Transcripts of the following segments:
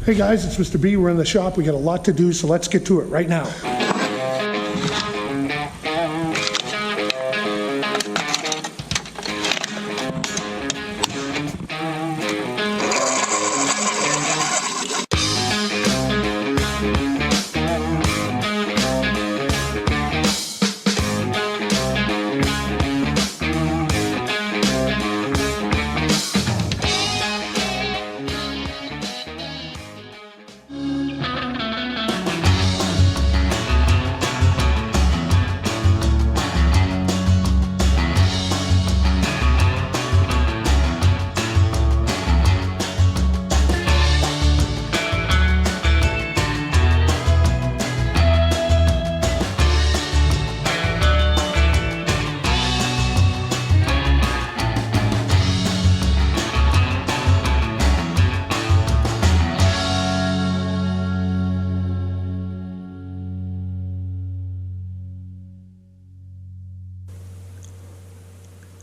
Hey guys, it's Mr. B. We're in the shop. We got a lot to do, so let's get to it right now.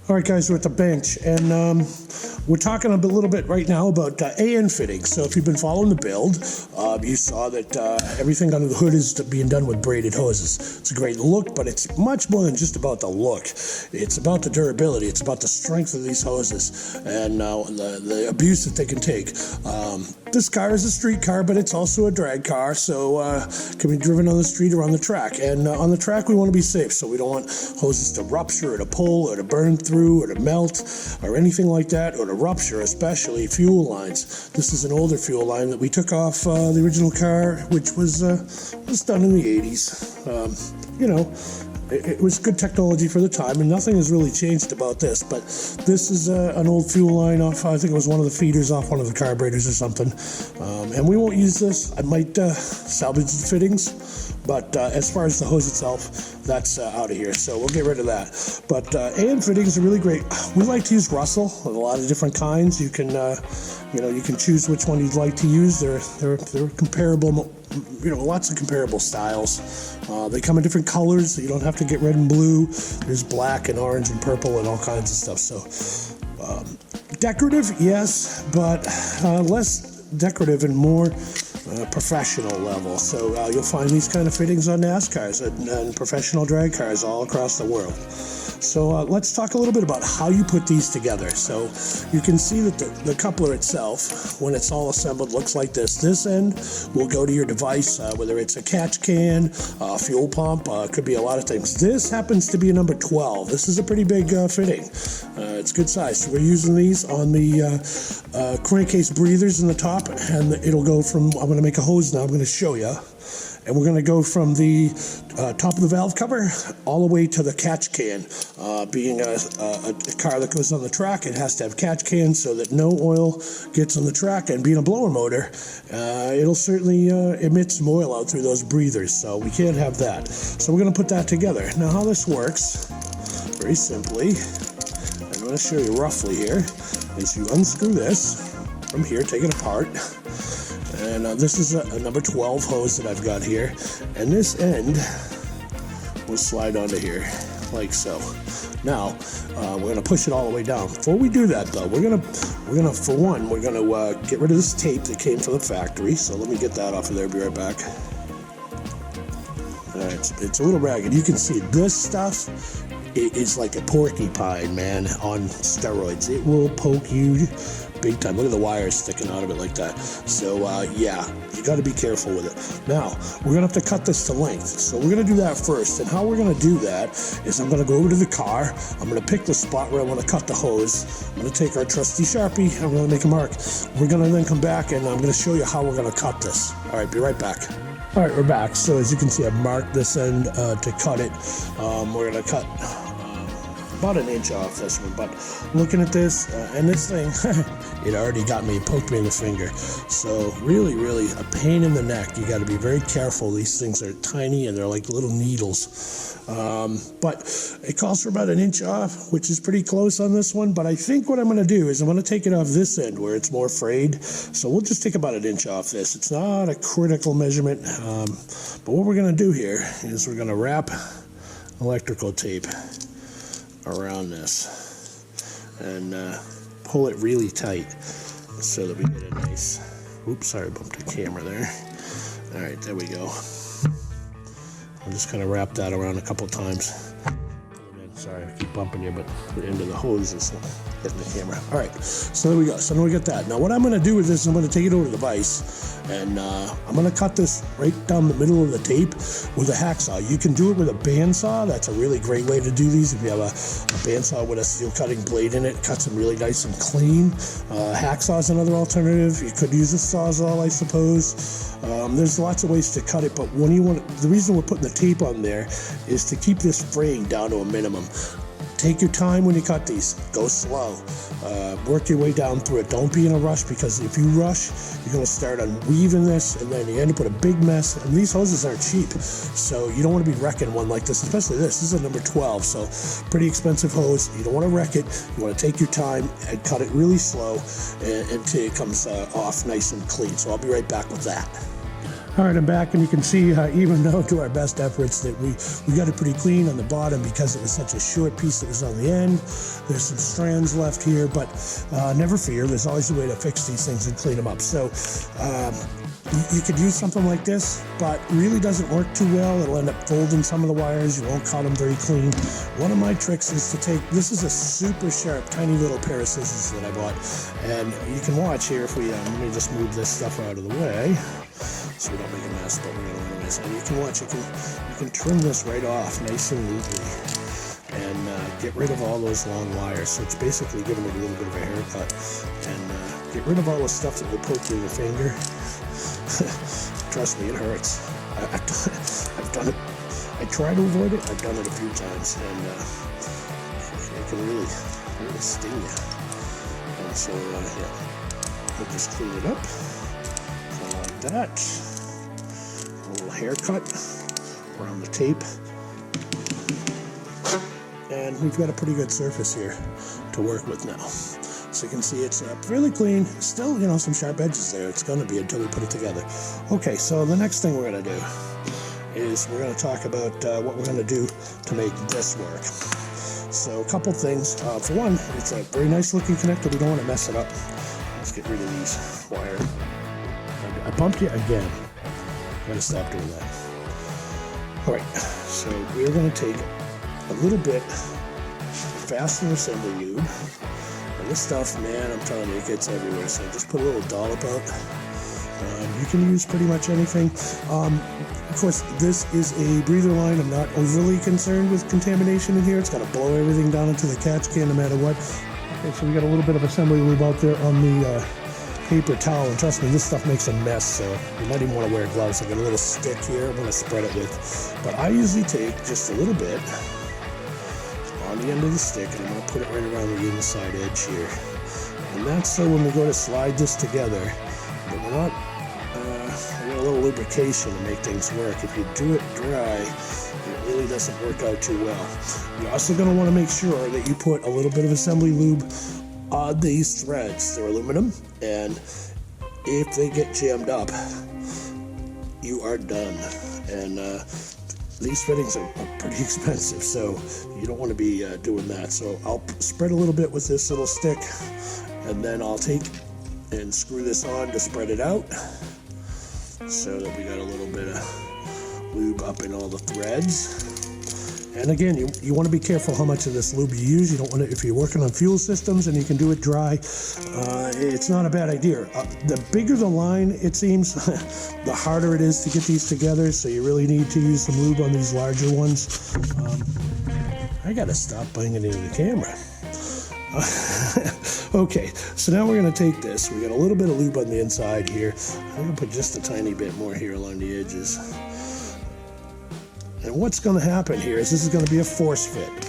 All right, guys, we're at the bench, and we're talking a little bit right now about AN fittings. So if you've been following the build, you saw that everything under the hood is being done with braided hoses. It's a great look, but it's much more than just about the look. It's about the durability. It's about the strength of these hoses and the abuse that they can take. This car is a street car, but it's also a drag car, so it can be driven on the street or on the track. And on the track, we want to be safe, so we don't want hoses to rupture or to pull or to burn through or to melt or anything like that, or to rupture, especially fuel lines. This is an older fuel line that we took off the original car, which was done in the 80s. It was good technology for the time, and nothing has really changed about this. But this is an old fuel line off, I think it was one of the feeders off one of the carburetors or something. And we won't use this. I might salvage the fittings, but as far as the hose itself, that's out of here. So we'll get rid of that. But AN fittings are really great. We like to use Russell, a lot of different kinds. You can, you can choose which one you'd like to use. They're comparable. Lots of comparable styles. They come in different colors, so you don't have to get red and blue. There's black and orange and purple and all kinds of stuff. So decorative, yes, but less decorative and more professional level. So you'll find these kind of fittings on NASCARs and professional drag cars all across the world. So let's talk a little bit about how you put these together. So you can see that the coupler itself, when it's all assembled, looks like this. This end will go to your device, whether it's a catch can, fuel pump, could be a lot of things. This happens to be a number 12. This is a pretty big fitting. It's good size. So we're using these on the crankcase breathers in the top, and it'll go from, I'm going to make a hose now, I'm going to show you. And we're going to go from the top of the valve cover all the way to the catch can. Being a car that goes on the track, it has to have catch cans so that no oil gets on the track. And being a blower motor, it'll certainly emit some oil out through those breathers. So we can't have that. So we're going to put that together. Now how this works, very simply, I'm going to show you roughly here, is you unscrew this from here, take it apart. And this is a number 12 hose that I've got here, and this end will slide onto here like so. Now we're gonna push it all the way down. Before we do that, though, we're gonna for one, we're gonna get rid of this tape that came from the factory. So let me get that off of there. Be right back. All right, it's a little ragged. You can see this stuff. It is like a porcupine, man, on steroids. It will poke you big time. Look at the wires sticking out of it like that. So yeah, you got to be careful with it. Now we're gonna have to cut this to length, so we're gonna do that first. And how we're gonna do that is I'm gonna go over to the car, I'm gonna pick the spot where I want to cut the hose, I'm gonna take our trusty Sharpie, I'm gonna make a mark. We're gonna then come back and I'm gonna show you how we're gonna cut this. All right, be right back. All right, we're back. So as you can see, I've marked this end to cut it. We're gonna cut about an inch off this one, but looking at this and this thing, it already poked me in the finger. So really a pain in the neck. You got to be very careful. These things are tiny and they're like little needles, but it calls for about an inch off, which is pretty close on this one. But I think what I'm going to do is I'm going to take it off this end where it's more frayed, so we'll just take about an inch off this. It's not a critical measurement, but what we're going to do here is we're going to wrap electrical tape around this and pull it really tight so that we get a nice Oops, sorry, bumped the camera there. All right, there we go. I'll just kind of wrap that around a couple times. Sorry, I keep bumping you, but the end of the hose is hitting the camera. All right, so there we go. So now we got that. Now what I'm going to do with this, I'm going to take it over to the vise, and I'm going to cut this right down the middle of the tape with a hacksaw. You can do it with a bandsaw. That's a really great way to do these. If you have a bandsaw with a steel cutting blade in it, cuts them really nice and clean. Hacksaw is another alternative. You could use a sawzall, I suppose. There's lots of ways to cut it, but when you want, the reason we're putting the tape on there is to keep this fraying down to a minimum. Take your time when you cut these. Go slow. Work your way down through it. Don't be in a rush, because if you rush, you're going to start unweaving this, and then you end up with a big mess. And these hoses aren't cheap, so you don't want to be wrecking one like this, especially this. This is a number 12, so pretty expensive hose. You don't want to wreck it. You want to take your time and cut it really slow until it comes off nice and clean. So I'll be right back with that. All right, I'm back, and you can see, even though to our best efforts, that we got it pretty clean on the bottom because it was such a short piece that was on the end. There's some strands left here, but never fear. There's always a way to fix these things and clean them up. So you could use something like this, but really doesn't work too well. It'll end up folding some of the wires. You won't cut them very clean. One of my tricks is to take, this is a super sharp, tiny little pair of scissors that I bought. And you can watch here if we, let me just move this stuff out of the way, so we don't make a mess, but we're going to anyways. And you can watch, you can trim this right off nice and neatly and get rid of all those long wires. So it's basically giving it a little bit of a haircut, and get rid of all the stuff that will poke you in the finger. Trust me, it hurts. I've done it. I try to avoid it. I've done it a few times, and it can really sting you. And so, yeah, we'll just clean it up. Like that. A little haircut around the tape. And we've got a pretty good surface here to work with now. So you can see it's fairly clean. Still, some sharp edges there. It's going to be until we put it together. Okay, so the next thing we're going to do is we're going to talk about what we're going to do to make this work. So a couple things. For one, it's a very nice looking connector. We don't want to mess it up. Let's get rid of these wires. I bumped you again. I'm going to stop doing that. All right, so we're going to take a little bit of fastener assembly lube. And this stuff, man, I'm telling you, it gets everywhere. So just put a little dollop out. You can use pretty much anything. Of course, this is a breather line. I'm not overly concerned with contamination in here. It's got to blow everything down into the catch can no matter what. Okay, so we got a little bit of assembly lube out there on the paper towel, and trust me, this stuff makes a mess, so you might even want to wear gloves. I got a little stick here I'm going to spread it with, but I usually take just a little bit on the end of the stick, and I'm going to put it right around the inside edge here, and that's so when we go to slide this together, that we're not we got a little lubrication to make things work. If you do it dry, it really doesn't work out too well. You're also going to want to make sure that you put a little bit of assembly lube on these threads. They're aluminum, and if they get jammed up, you are done. And these fittings are pretty expensive, so you don't want to be doing that. So I'll spread a little bit with this little stick, and then I'll take and screw this on to spread it out, so that we got a little bit of lube up in all the threads. And again, you want to be careful how much of this lube you use. You don't want to, if you're working on fuel systems and you can do it dry, it's not a bad idea. The bigger the line, it seems, the harder it is to get these together. So you really need to use some lube on these larger ones. I got to stop banging into the camera. Okay, so now we're going to take this. We got a little bit of lube on the inside here. I'm going to put just a tiny bit more here along the edges. And what's going to happen here is this is going to be a force fit.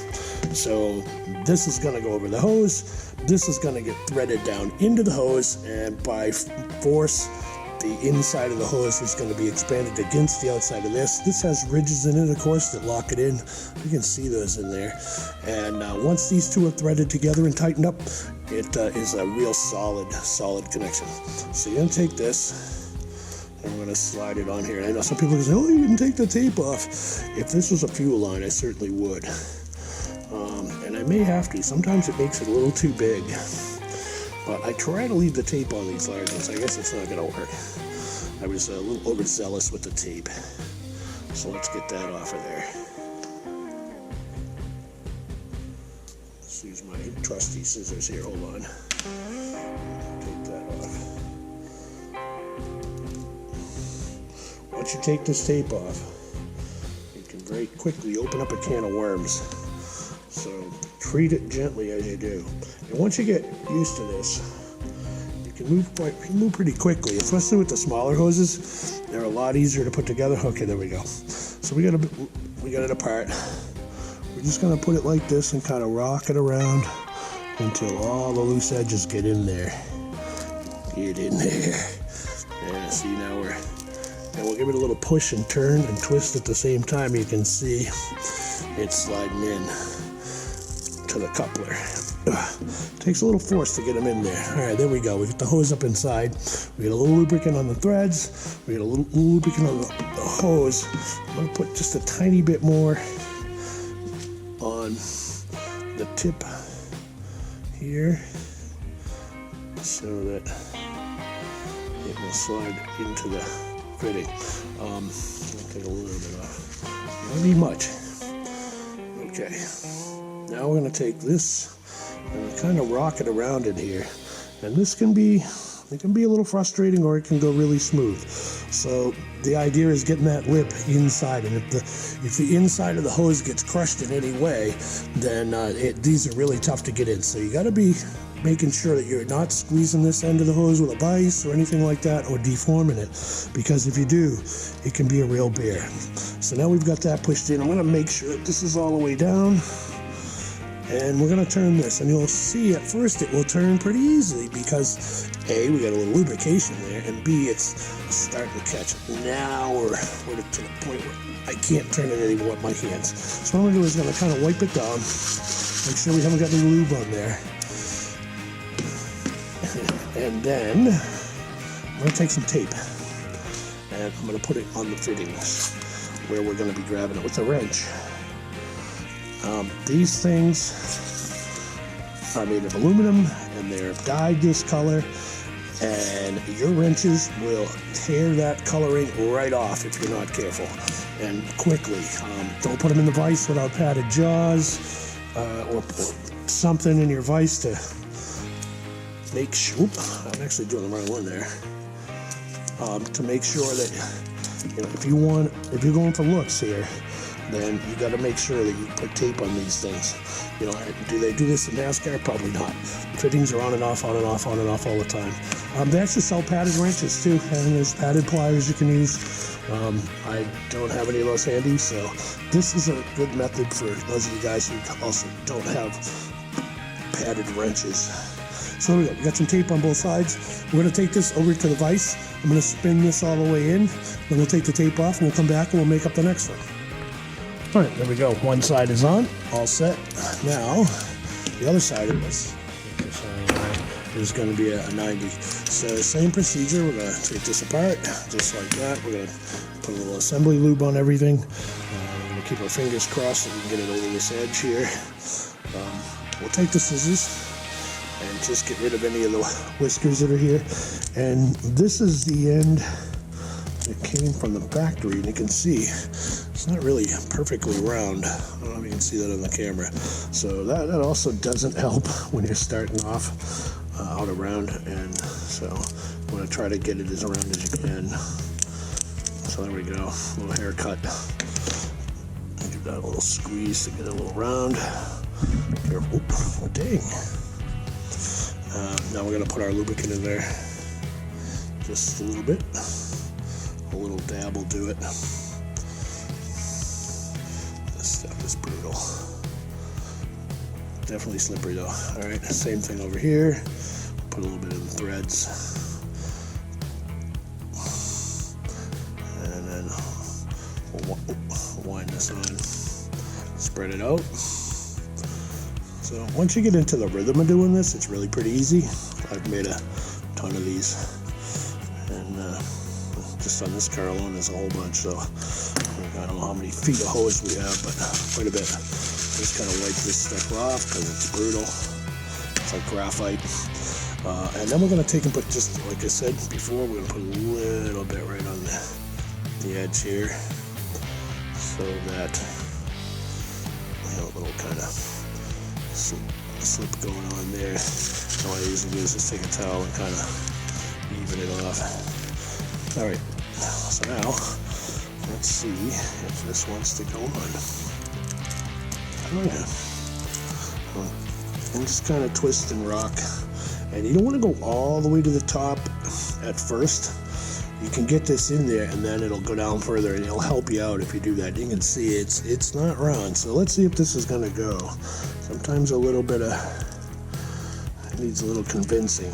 So this is going to go over the hose. This is going to get threaded down into the hose, and by force, the inside of the hose is going to be expanded against the outside of this. This has ridges in it, of course, that lock it in. You can see those in there. And once these two are threaded together and tightened up, it is a real solid connection. So you're going to take this, I'm going to slide it on here. I know some people can say, oh, you didn't take the tape off. If this was a fuel line, I certainly would. And I may have to. Sometimes it makes it a little too big. But I try to leave the tape on these large ones. I guess it's not going to work. I was a little overzealous with the tape. So let's get that off of there. Let's use my trusty scissors here. Hold on. Take that off. Once you take this tape off, you can very quickly open up a can of worms. So treat it gently as you do. And once you get used to this, you can move pretty quickly, especially with the smaller hoses. They're a lot easier to put together. Okay, there we go. So we got it apart. We're just gonna put it like this and kind of rock it around until all the loose edges get in there. Get in there. Yeah, see, now we'll give it a little push and turn and twist at the same time. You can see it's sliding in to the coupler. Takes a little force to get them in there. All right, there we go. We get the hose up inside. We get a little lubricant on the threads. We get a little lubricant on the hose. I'm gonna put just a tiny bit more on the tip here so that it will slide into the fitting. I'll take a little bit off. Not need much. Okay. Now we're going to take this and kind of rock it around in here. And this can be a little frustrating, or it can go really smooth. So the idea is getting that lip inside, and if the inside of the hose gets crushed in any way, then these are really tough to get in. So you got to be making sure that you're not squeezing this end of the hose with a vise or anything like that, or deforming it, because if you do, it can be a real bear. So now we've got that pushed in. I'm going to make sure that this is all the way down. And we're going to turn this, and you'll see at first it will turn pretty easily because A, we got a little lubrication there, and B, it's starting to catch it. Now we're to the point where I can't turn it anymore with my hands. So what I'm going to do is going to kind of wipe it down, make sure we haven't got any lube on there. And then I'm going to take some tape, and I'm going to put it on the fittings where we're going to be grabbing it with a wrench. These things are made of aluminum, and they're dyed this color, and your wrenches will tear that coloring right off if you're not careful, and quickly. Don't put them in the vise without padded jaws, or something in your vise to make sure. I'm actually doing the wrong one there. To make sure that, if you're going for looks here, then you got to make sure that you put tape on these things. Do they do this in NASCAR? Probably not. Fittings are on and off, on and off, on and off all the time. They actually sell padded wrenches too, and there's padded pliers you can use. I don't have any of those handy, so this is a good method for those of you guys who also don't have padded wrenches. So there we go. We got some tape on both sides. We're going to take this over to the vise. I'm going to spin this all the way in. Then we'll take the tape off, and we'll come back and we'll make up the next one. All right, there we go. One side is on, all set. Now, the other side of this is going to be a 90. So same procedure. We're going to take this apart, just like that. We're going to put a little assembly lube on everything. We're going to keep our fingers crossed that we can get it over this edge here. We'll take the scissors and just get rid of any of the whiskers that are here. And this is the end that came from the factory, and you can see it's not really perfectly round. I don't know if you can see that on the camera. So that also doesn't help when you're starting off out around, and so I'm going to try to get it as around as you can. So there we go, a little haircut. Give that a little squeeze to get it a little round. Careful. Oh, dang. Now we're going to put our lubricant in there. Just a little bit. A little dab will do it. This stuff is brutal. Definitely slippery though. Alright, same thing over here. Put a little bit of the threads. And then we'll wind this on. Spread it out. So once you get into the rhythm of doing this, it's really pretty easy. I've made a ton of these. And just on this car alone, there's a whole bunch. So I don't know how many feet of hose we have, but quite a bit. Just kind of wipe this stuff off because it's brutal. It's like graphite. And then we're going to take and put, just like I said before, we're going to put a little bit right on the edge here, so that we have a little kind of slip going on there. So what I usually do is just take a towel and kind of even it off. Alright, so now let's see if this wants to go on. Oh yeah. And just kind of twist and rock. And you don't want to go all the way to the top at first. You can get this in there and then it'll go down further, and it'll help you out if you do that. You can see it's not round. So let's see if this is going to go. Sometimes a little bit of, it needs a little convincing.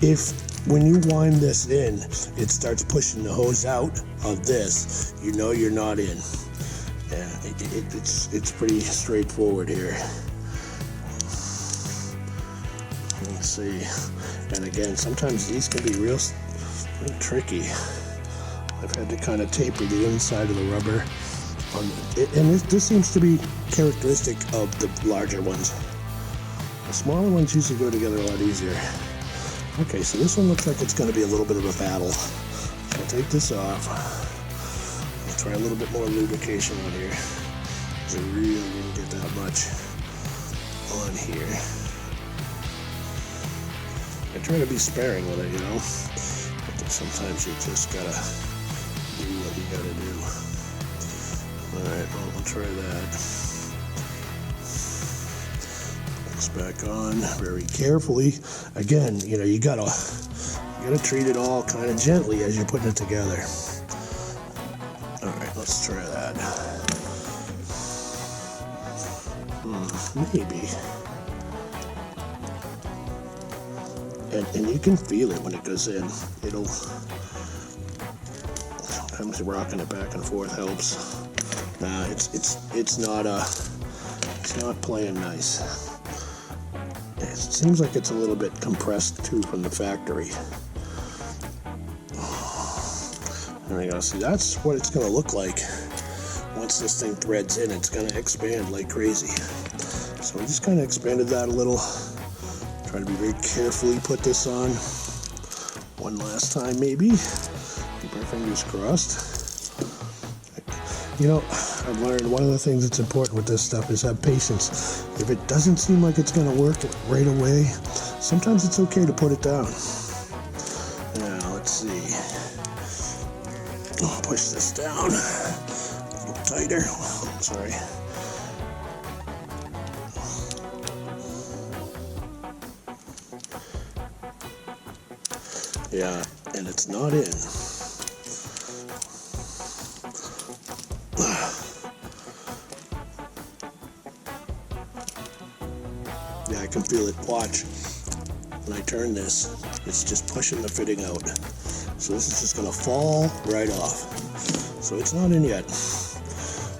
If when you wind this in, it starts pushing the hose out of this, you know you're not in. Yeah, it's pretty straightforward here. Let's see. And again, sometimes these can be real tricky. I've had to kind of taper the inside of the rubber on it, and this seems to be characteristic of the larger ones. The smaller ones usually go together a lot easier. Okay, so this one looks like it's going to be a little bit of a battle. So I'll take this off. I'll try a little bit more lubrication on here, because I really didn't get that much on here. I try to be sparing with it, you know, but sometimes you just gotta do what you gotta do. Alright, well, we'll try that. This back on very carefully. Again, you know, you gotta treat it all kind of gently as you're putting it together. Alright, let's try that. Maybe. And you can feel it when it goes in. It'll, sometimes rocking it back and forth helps. Nah, it's not playing nice. It seems like it's a little bit compressed too from the factory. There we go. See, that's what it's going to look like once this thing threads in. It's going to expand like crazy. So we just kind of expanded that a little. Try to be very carefully put this on one last time, maybe. Keep our fingers crossed. You know, I've learned one of the things that's important with this stuff is have patience. If it doesn't seem like it's going to work right away, sometimes it's okay to put it down. Now, let's see. I'll push this down a little tighter. Oh, sorry. Yeah, and it's not in. Yeah, I can feel it. Watch. When I turn this, it's just pushing the fitting out. So this is just going to fall right off. So it's not in yet.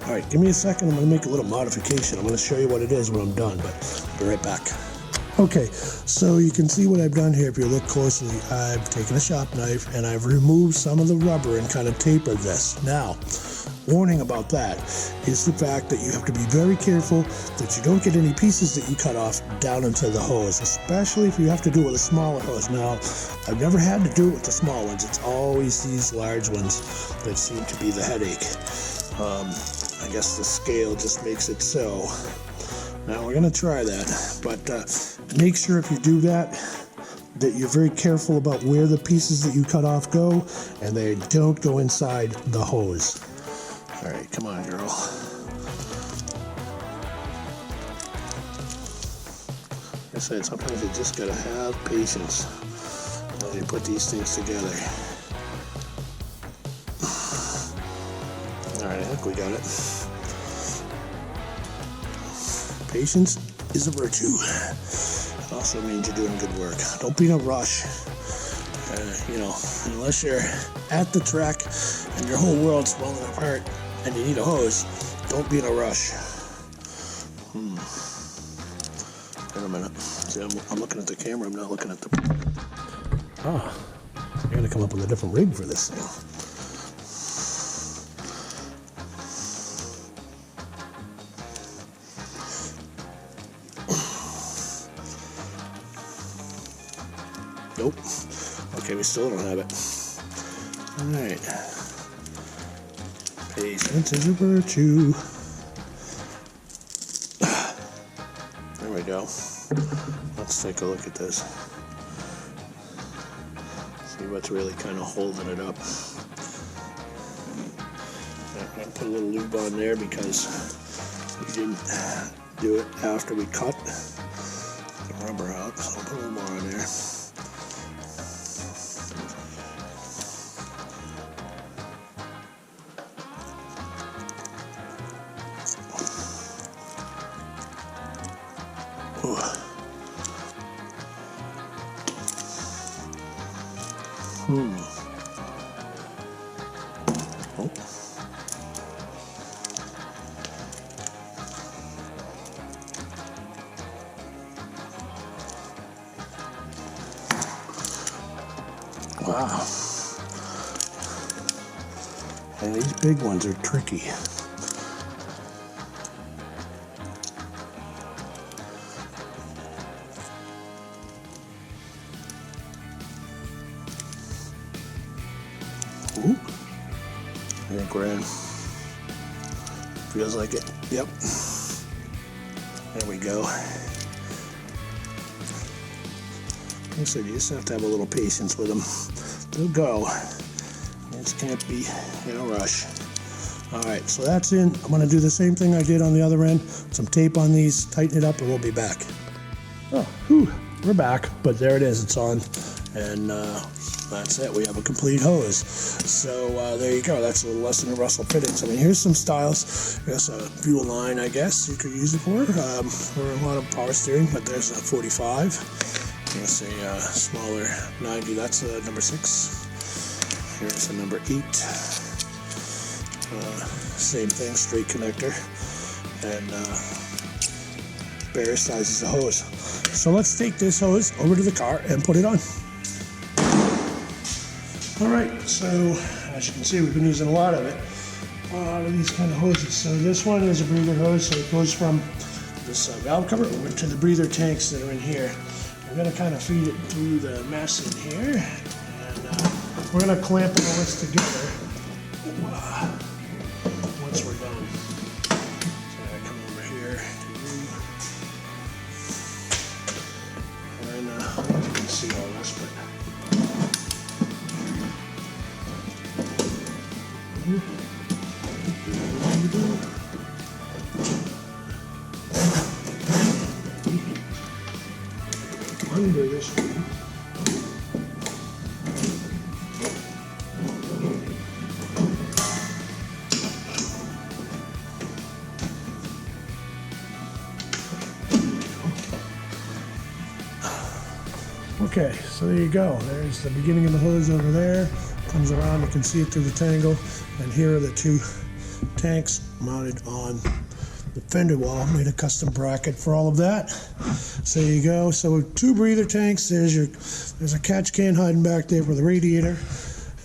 All right, give me a second. I'm going to make a little modification. I'm going to show you what it is when I'm done, but I'll be right back. Okay, so you can see what I've done here. If you look closely, I've taken a shop knife and I've removed some of the rubber and kind of tapered this. Now, warning about that is the fact that you have to be very careful that you don't get any pieces that you cut off down into the hose, especially if you have to do it with a smaller hose. Now, I've never had to do it with the small ones. It's always these large ones that seem to be the headache. I guess the scale just makes it so. Now we're going to try that, but make sure if you do that you're very careful about where the pieces that you cut off go, and they don't go inside the hose. All right, come on, girl. Like I said, sometimes you just got to have patience as you put these things together. All right, I think we got it. Patience is a virtue. It also means you're doing good work. Don't be in a rush. You know, unless you're at the track and your whole world's falling apart and you need a hose, don't be in a rush. Wait a minute. See, I'm looking at the camera. I'm not looking at the... I gotta come up with a different rig for this thing. Nope. Okay, we still don't have it. Alright. Patience is a virtue. There we go. Let's take a look at this. See what's really kind of holding it up. I'm going to put a little lube on there because we didn't do it after we cut the rubber out, so I'll put a little more on there. Oh. Wow. And these big ones are tricky. Ooh. I think we're in. Feels like it. Yep. There we go. Like I said, you just have to have a little patience with them. They'll go. You just can't be in a rush. Alright, so that's in. I'm going to do the same thing I did on the other end. Some tape on these, tighten it up, and we'll be back. Oh, whew, we're back. But there it is. It's on. And that's it. We have a complete hose. So there you go. That's a little less than a Russell fittings. I mean, here's some styles. There's a fuel line, I guess you could use it for a lot of power steering. But there's a 45. Here's a smaller 90. That's a number 6. Here's a number 8. Same thing, straight connector. And various sizes of hose. So let's take this hose over to the car and put it on. Alright, so as you can see, we've been using a lot of it. A lot of these kind of hoses. So this one is a breather hose, so it goes from this valve cover over to the breather tanks that are in here. We're going to kind of feed it through the mess in here, and we're going to clamp all this together once we're done. So I come over here to you, and I don't know if you can see all this, but under this one. Okay, so there you go. There's the beginning of the hose over there. Comes around, you can see it through the tangle. And here are the 2 tanks mounted on the fender wall. Made a custom bracket for all of that. So there you go. So 2 breather tanks. There's a catch can hiding back there for the radiator,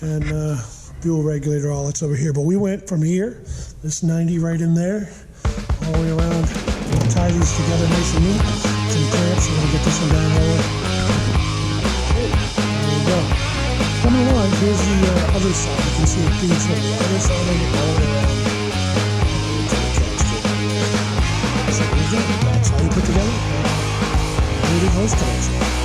and fuel regulator. All that's over here. But we went from here, this 90 right in there, all the way around. We'll tie these together nice and neat. Some clamps. We're gonna get this one down there. There you go. Coming along. Here's the other side. You can see it being from the other side of it all the way around. So there you go. That's how you put together a hose connection.